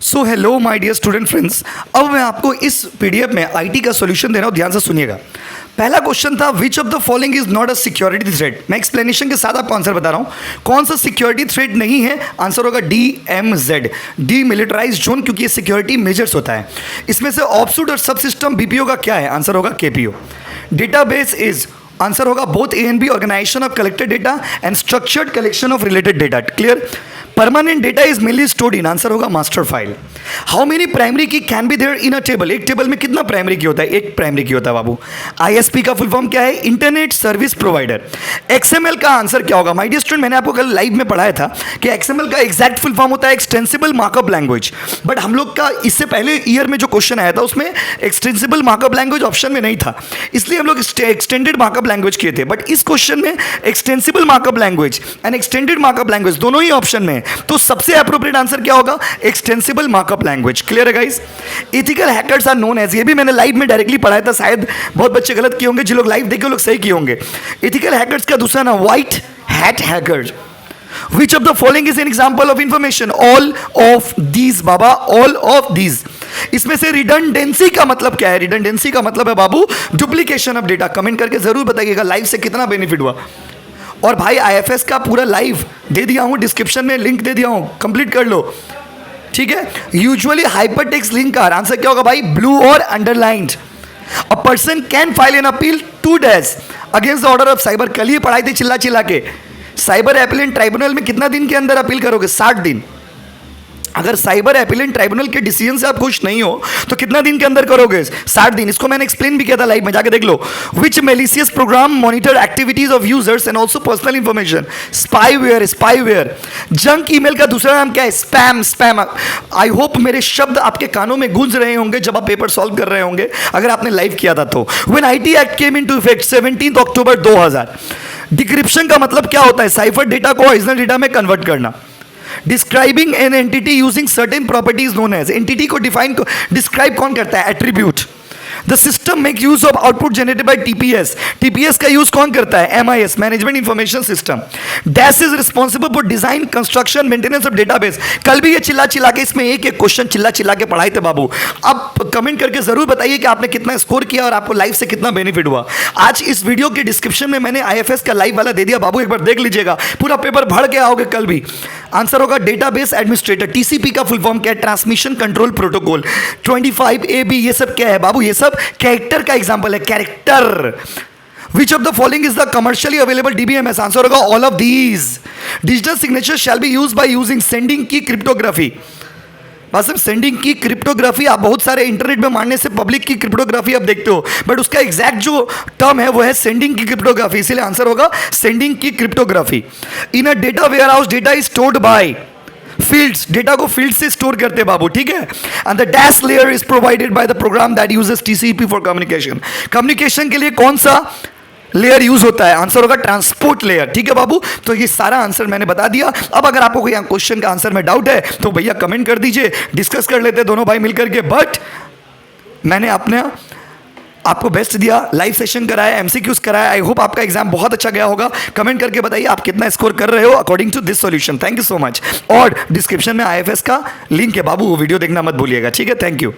So hello my dear student friends, अब मैं आपको इस पीडीएफ में आईटी का सॉल्यूशन दे रहा हूँ, ध्यान से सुनिएगा। पहला क्वेश्चन था which of the following is not a security threat. मैं एक्सप्लेनेशन के साथ आपको आंसर बता रहा हूँ कौन सा सिक्योरिटी थ्रेट नहीं है। आंसर होगा DMZ, डीमिलिटराइज्ड जोन, क्योंकि ये सिक्योरिटी मेजर्स होता है। इसमें से ऑफशूट और सब सिस्टम BPO का क्या है? आंसर होगा KPO। डेटाबेस इज, आंसर होगा both A and B, organisation of collected data and structured collection of related data. Clear? Permanent data is mainly stored in, answer होगा master file. How many primary key can be there in a table? एक table में कितना primary की होता है? एक primary की होता है बाबू। ISP का फुल फॉर्म क्या है? Internet service provider. XML का आंसर क्या होगा? माय डियर स्टूडेंट, मैंने आपको कल लाइव में पढ़ाया था कि XML का एग्जैक्ट फुल फॉर्म होता है एक्सटेंसिबल मार्कअप लैंग्वेज। बट हम लोग का इससे पहले ईयर में जो क्वेश्चन आया था उसमें एक्सटेंसिबल मार्कअप लैंग्वेज ऑप्शन में नहीं था, इसलिए हम लोग एक्सटेंडेड मार्कअप लैंग्वेज किए थे। बट इस क्वेश्चन में extensible markup language and extended markup language दोनों ही ऑप्शन में है, तो सबसे अप्रोप्रिएट आंसर क्या होगा? Extensible markup language. क्लियर है guys? Ethical hackers are known as, ये भी मैंने लाइव में डायरेक्टली पढ़ाया था, शायद बहुत बच्चे गलत किए होंगे, जो लोग लाइव देखे लोग सही किए होंगे। एथिकल हैकर्स का दूसरा नाम white hat hackers. Which of the following is an example of information? All of these Baba, all of these। इसमें से रिडंडेंसी का मतलब क्या है? रिडंडेंसी का मतलब है बाबू डुप्लीकेशन ऑफ डेटा। कमेंट करके जरूर बताइएगा लाइव से कितना बेनिफिट हुआ। और भाई IFS का पूरा लाइव दे दिया हूं, डिस्क्रिप्शन में लिंक दे दिया हूं, कंप्लीट कर लो, ठीक है। यूजुअली हाइपरटेक्स्ट लिंक का आंसर क्या होगा भाई? ब्लू और underlined. A person can file an appeal 2 days against the order of cyber. कल ही पढ़ाई थी चिल्ला चिल्ला के। साइबर अपीलेंट ट्राइब्यूनल में कितना दिन के अंदर अपील करोगे? 60 दिन। अगर साइबर अपीलेंट ट्राइब्यूनल के डिसीजन से आप खुश नहीं हो तो कितना दिन के अंदर करोगे? 60 दिन। इसको मैंने एक्सप्लेन भी किया था लाइव में, जाके देख लो। Which malicious program monitor activities of users and also personal information? Spyware. Spyware. Junk email का दूसरा नाम क्या है? स्पैम। स्पैम। आई होप मेरे शब्द आपके कानों में गूंज रहे होंगे जब आप पेपर सॉल्व कर रहे होंगे, अगर आपने लाइव किया था तो। When IT act came into effect 17 October 2000। Decryption का मतलब क्या होता है? साइफर डेटा को ओरिजिनल डेटा में कन्वर्ट करना। Describing an entity using certain properties known as. Entity को डिस्क्राइब कौन करता है? Attribute. The system make use of output generated by TPS। TPS का यूज कौन करता है? MIS, management information system. Dash is responsible for design, construction, maintenance of database. कल भी ये चिल्ला चिल्ला के इसमें एक एक क्वेश्चन चिल्ला चिल्ला के पढ़ाए थे बाबू। अब कमेंट करके जरूर बताइए कि आपने कितना स्कोर किया और आपको लाइव से कितना बेनिफिट हुआ। आज इस वीडियो के डिस्क्रिप्शन में मैंने IFS का लाइव वाला दे दिया बाबू, एक बार देख लीजिएगा, पूरा पेपर भर के आओगे कल भी। आंसर होगा डेटाबेस एडमिनिस्ट्रेटर। TCP का फुल फॉर्म क्या है? Transmission control protocol. 25AB ये सब क्या है बाबू? ये सब कैरेक्टर का एग्जांपल है, character. Which of the following is the commercially available DBMS? Answer होगा all of these। Digital signature shall be used by using sending key cryptography। बस सेंडिंग की क्रिप्टोग्राफी आप बहुत सारे इंटरनेट में मानने से पब्लिक की क्रिप्टोग्राफी आप देखते हो, बट उसका एग्जैक्ट जो टर्म है वो है सेंडिंग की क्रिप्टोग्राफी, इसीलिए आंसर होगा sending key cryptography. In a data warehouse data is stored by fields. Data को फील्ड से स्टोर करते बाबू, ठीक है। And the dash layer is provided by the program that uses TCP for communication. Communication के लिए कौन सा लेयर यूज होता है? आंसर होगा ट्रांसपोर्ट लेयर, ठीक है बाबू। तो ये सारा आंसर मैंने बता दिया। अब अगर आपको कोई क्वेश्चन का आंसर में डाउट है तो भैया कमेंट कर दीजिए, डिस्कस कर लेते हैं दोनों भाई मिलकर के। बट मैंने आपको बेस्ट दिया, लाइव सेशन कराया, MCQs कराया। आई होप आपका एग्जाम बहुत अच्छा गया होगा। कमेंट करके बताइए आप कितना स्कोर कर रहे हो according to this solution. Thank you so much. और डिस्क्रिप्शन में IFS का लिंक है बाबू, वो वीडियो देखना मत भूलिएगा, ठीक है। Thank you.